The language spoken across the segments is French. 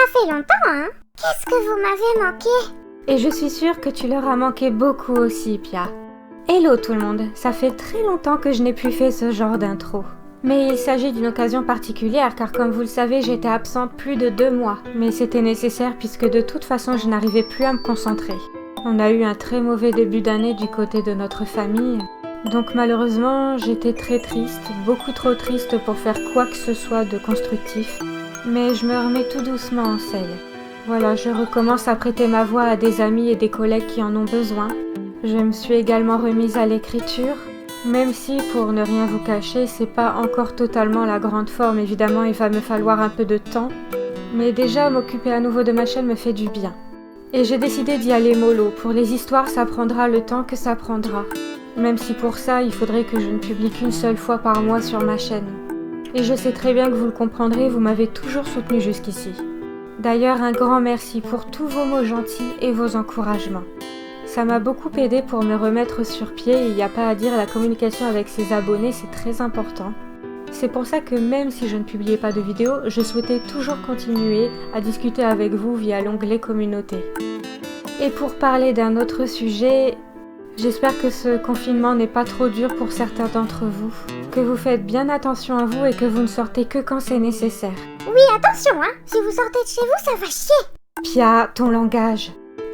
Ça fait longtemps, hein? Qu'est-ce que vous m'avez manqué? Et je suis sûre que tu leur as manqué beaucoup aussi, Pia. Hello tout le monde, ça fait très longtemps que je n'ai plus fait ce genre d'intro. Mais il s'agit d'une occasion particulière car comme vous le savez, j'étais absente plus de 2 mois. Mais c'était nécessaire puisque de toute façon, je n'arrivais plus à me concentrer. On a eu un très mauvais début d'année du côté de notre famille. Donc malheureusement, j'étais très triste, beaucoup trop triste pour faire quoi que ce soit de constructif. Mais je me remets tout doucement en selle. Voilà, je recommence à prêter ma voix à des amis et des collègues qui en ont besoin. Je me suis également remise à l'écriture, même si, pour ne rien vous cacher, c'est pas encore totalement la grande forme, évidemment, il va me falloir un peu de temps. Mais déjà, m'occuper à nouveau de ma chaîne me fait du bien. Et j'ai décidé d'y aller mollo. Pour les histoires, ça prendra le temps que ça prendra. Même si pour ça, il faudrait que je ne publie qu'une seule fois par mois sur ma chaîne. Et je sais très bien que vous le comprendrez, vous m'avez toujours soutenu jusqu'ici. D'ailleurs, un grand merci pour tous vos mots gentils et vos encouragements. Ça m'a beaucoup aidé pour me remettre sur pied et il n'y a pas à dire, la communication avec ses abonnés, c'est très important. C'est pour ça que même si je ne publiais pas de vidéos, je souhaitais toujours continuer à discuter avec vous via l'onglet communauté. Et pour parler d'un autre sujet, j'espère que ce confinement n'est pas trop dur pour certains d'entre vous, que vous faites bien attention à vous et que vous ne sortez que quand c'est nécessaire. Oui, attention, hein? Si vous sortez de chez vous, ça va chier! Pia, ton langage.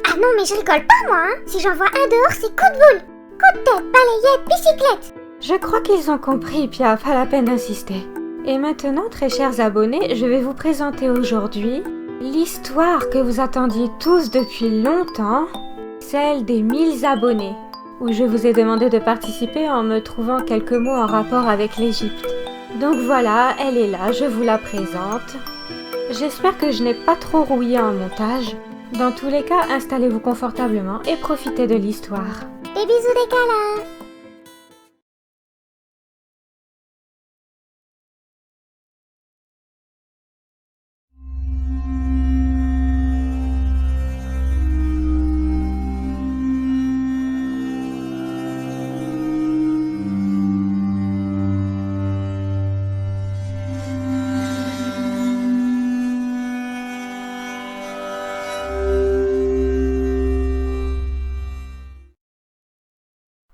Ah non, mais je rigole pas, moi, hein? Si j'en vois un dehors, c'est coup de boule! Coup de tête, balayette, bicyclette! Je crois qu'ils ont compris, Pia, pas la peine d'insister. Et maintenant, très chers abonnés, je vais vous présenter aujourd'hui l'histoire que vous attendiez tous depuis longtemps, celle des 1000 abonnés, où je vous ai demandé de participer en me trouvant quelques mots en rapport avec l'Égypte. Donc voilà, elle est là, je vous la présente. J'espère que je n'ai pas trop rouillé en montage. Dans tous les cas, installez-vous confortablement et profitez de l'histoire. Des bisous, des câlins!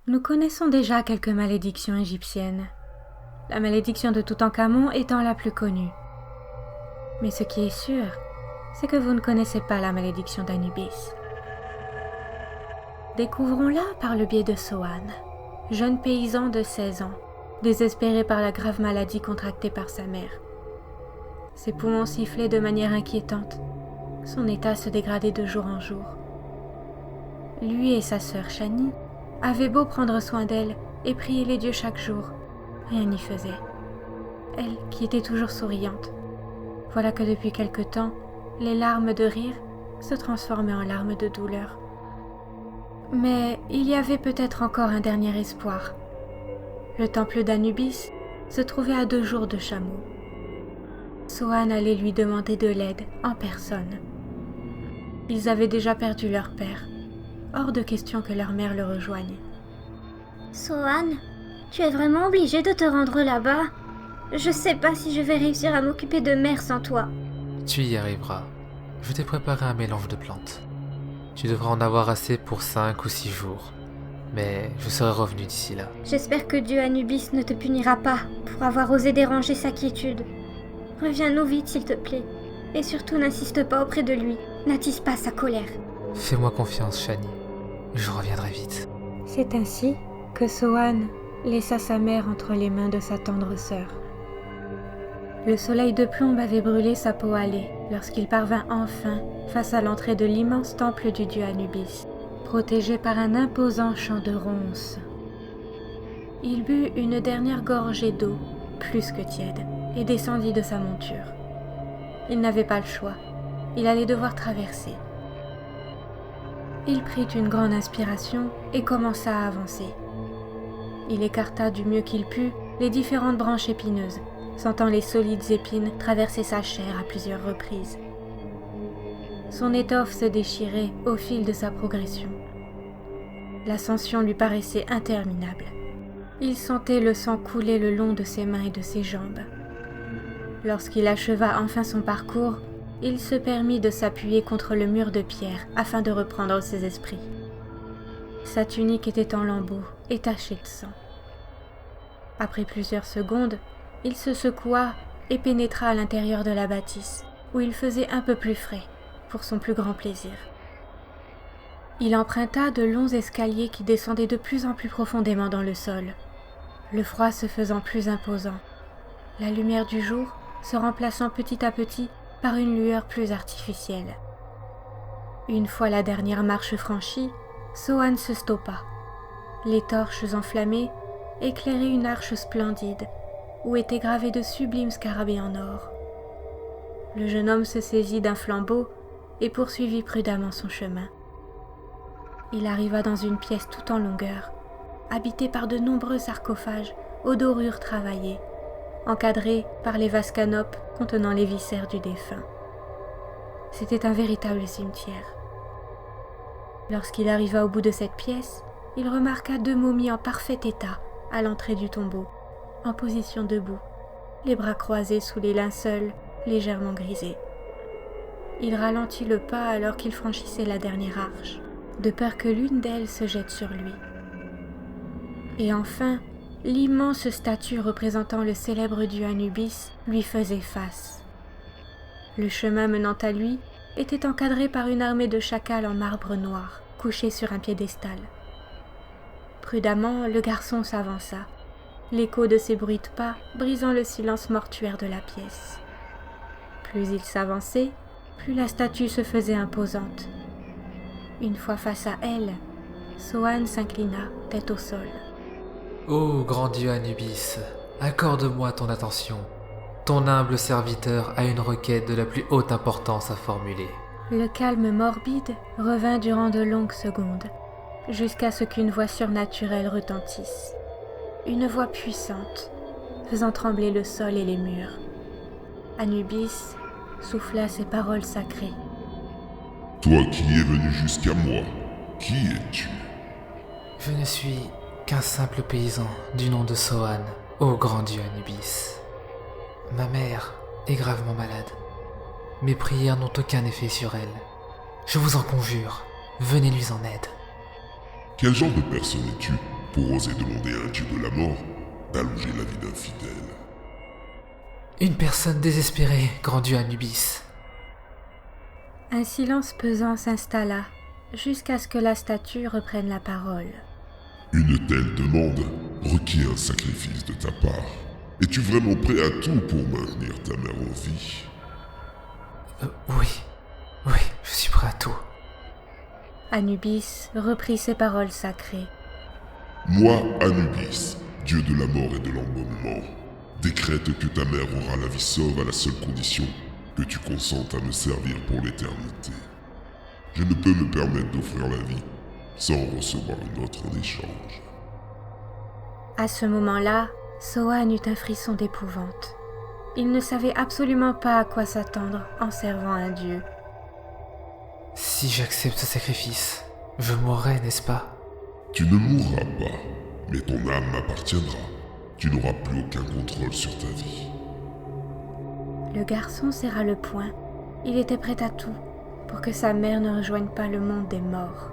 Nous connaissons déjà quelques malédictions égyptiennes, la malédiction de Toutankhamon étant la plus connue. Mais ce qui est sûr, c'est que vous ne connaissez pas la malédiction d'Anubis. Découvrons-la par le biais de Sohan, jeune paysan de 16 ans, désespéré par la grave maladie contractée par sa mère. Ses poumons sifflaient de manière inquiétante, son état se dégradait de jour en jour. Lui et sa sœur Shani avait beau prendre soin d'elle et prier les dieux chaque jour, rien n'y faisait. Elle, qui était toujours souriante, voilà que depuis quelque temps, les larmes de rire se transformaient en larmes de douleur. Mais il y avait peut-être encore un dernier espoir. Le temple d'Anubis se trouvait à 2 jours de chameau. Sohan allait lui demander de l'aide en personne. Ils avaient déjà perdu leur père. Hors de question que leur mère le rejoigne. Sohan, tu es vraiment obligée de te rendre là-bas? Je sais pas si je vais réussir à m'occuper de mère sans toi. Tu y arriveras. Je t'ai préparé un mélange de plantes. Tu devras en avoir assez pour 5 ou 6 jours. Mais je serai revenu d'ici là. J'espère que Dieu Anubis ne te punira pas pour avoir osé déranger sa quiétude. Reviens-nous vite, s'il te plaît. Et surtout, n'insiste pas auprès de lui. N'attise pas sa colère. Fais-moi confiance, Shani. Je reviendrai vite. C'est ainsi que Sohan laissa sa mère entre les mains de sa tendre sœur. Le soleil de plomb avait brûlé sa peau hâlée lorsqu'il parvint enfin face à l'entrée de l'immense temple du dieu Anubis, protégé par un imposant champ de ronces. Il but une dernière gorgée d'eau, plus que tiède, et descendit de sa monture. Il n'avait pas le choix, il allait devoir traverser. Il prit une grande inspiration et commença à avancer. Il écarta du mieux qu'il put les différentes branches épineuses, sentant les solides épines traverser sa chair à plusieurs reprises. Son étoffe se déchirait au fil de sa progression. L'ascension lui paraissait interminable. Il sentait le sang couler le long de ses mains et de ses jambes. Lorsqu'il acheva enfin son parcours, il se permit de s'appuyer contre le mur de pierre afin de reprendre ses esprits. Sa tunique était en lambeaux et tachée de sang. Après plusieurs secondes, il se secoua et pénétra à l'intérieur de la bâtisse, où il faisait un peu plus frais, pour son plus grand plaisir. Il emprunta de longs escaliers qui descendaient de plus en plus profondément dans le sol, le froid se faisant plus imposant, la lumière du jour se remplaçant petit à petit par une lueur plus artificielle. Une fois la dernière marche franchie, Sohan se stoppa. Les torches enflammées éclairaient une arche splendide, où étaient gravés de sublimes scarabées en or. Le jeune homme se saisit d'un flambeau et poursuivit prudemment son chemin. Il arriva dans une pièce tout en longueur, habitée par de nombreux sarcophages aux dorures travaillées, encadrés par les vases canopes contenant les viscères du défunt. C'était un véritable cimetière. Lorsqu'il arriva au bout de cette pièce, il remarqua 2 momies en parfait état à l'entrée du tombeau, en position debout, les bras croisés sous les linceuls légèrement grisés. Il ralentit le pas alors qu'il franchissait la dernière arche, de peur que l'une d'elles se jette sur lui. Et enfin, l'immense statue représentant le célèbre dieu Anubis lui faisait face. Le chemin menant à lui était encadré par une armée de chacals en marbre noir, couchés sur un piédestal. Prudemment, le garçon s'avança, l'écho de ses bruits de pas brisant le silence mortuaire de la pièce. Plus il s'avançait, plus la statue se faisait imposante. Une fois face à elle, Sohan s'inclina, tête au sol. Ô grand dieu Anubis, accorde-moi ton attention. Ton humble serviteur a une requête de la plus haute importance à formuler. Le calme morbide revint durant de longues secondes, jusqu'à ce qu'une voix surnaturelle retentisse. Une voix puissante, faisant trembler le sol et les murs. Anubis souffla ces paroles sacrées. Toi qui es venu jusqu'à moi, qui es-tu? Je ne suis qu'un simple paysan du nom de Sohan, ô grand dieu Anubis. Ma mère est gravement malade. Mes prières n'ont aucun effet sur elle. Je vous en conjure, venez-lui en aide. Quel genre de personne es-tu pour oser demander à un dieu de la mort d'allonger la vie d'un fidèle? Une personne désespérée, grand dieu Anubis. Un silence pesant s'installa, jusqu'à ce que la statue reprenne la parole. Une telle demande requiert un sacrifice de ta part. Es-tu vraiment prêt à tout pour maintenir ta mère en vie? Oui, je suis prêt à tout. Anubis reprit ses paroles sacrées. Moi, Anubis, dieu de la mort et de l'embaumement, décrète que ta mère aura la vie sauve à la seule condition que tu consentes à me servir pour l'éternité. Je ne peux me permettre d'offrir la vie sans recevoir une autre en échange. À ce moment-là, Sohan eut un frisson d'épouvante. Il ne savait absolument pas à quoi s'attendre en servant un dieu. Si j'accepte ce sacrifice, je mourrai, n'est-ce pas? Tu ne mourras pas, mais ton âme m'appartiendra. Tu n'auras plus aucun contrôle sur ta vie. Le garçon serra le poing. Il était prêt à tout pour que sa mère ne rejoigne pas le monde des morts.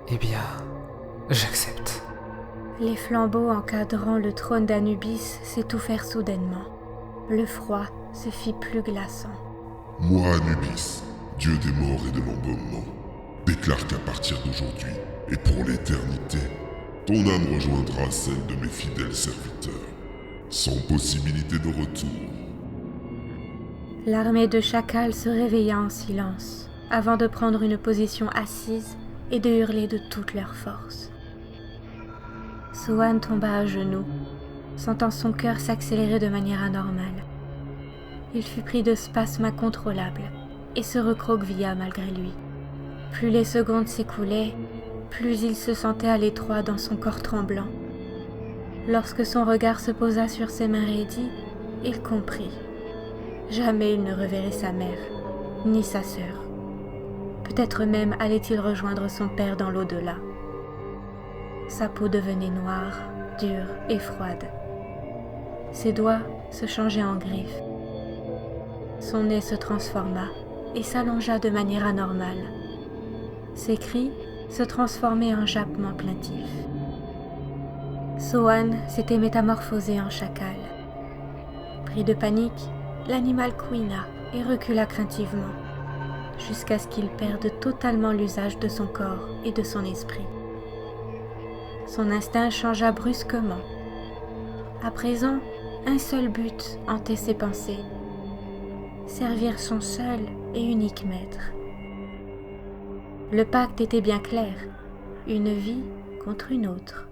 Eh bien, j'accepte. Les flambeaux encadrant le trône d'Anubis s'étouffèrent soudainement. Le froid se fit plus glaçant. Moi, Anubis, dieu des morts et de l'embaumement, déclare qu'à partir d'aujourd'hui et pour l'éternité, ton âme rejoindra celle de mes fidèles serviteurs, sans possibilité de retour. L'armée de chacals se réveilla en silence, avant de prendre une position assise et de hurler de toute leur force. Sohan tomba à genoux, sentant son cœur s'accélérer de manière anormale. Il fut pris de spasmes incontrôlables et se recroquevilla malgré lui. Plus les secondes s'écoulaient, plus il se sentait à l'étroit dans son corps tremblant. Lorsque son regard se posa sur ses mains raidies, il comprit. Jamais il ne reverrait sa mère, ni sa sœur. Peut-être même allait-il rejoindre son père dans l'au-delà. Sa peau devenait noire, dure et froide. Ses doigts se changeaient en griffes. Son nez se transforma et s'allongea de manière anormale. Ses cris se transformaient en jappements plaintifs. Sohan s'était métamorphosé en chacal. Pris de panique, l'animal couina et recula craintivement, jusqu'à ce qu'il perde totalement l'usage de son corps et de son esprit. Son instinct changea brusquement. À présent, un seul but hantait ses pensées: servir son seul et unique maître. Le pacte était bien clair, une vie contre une autre.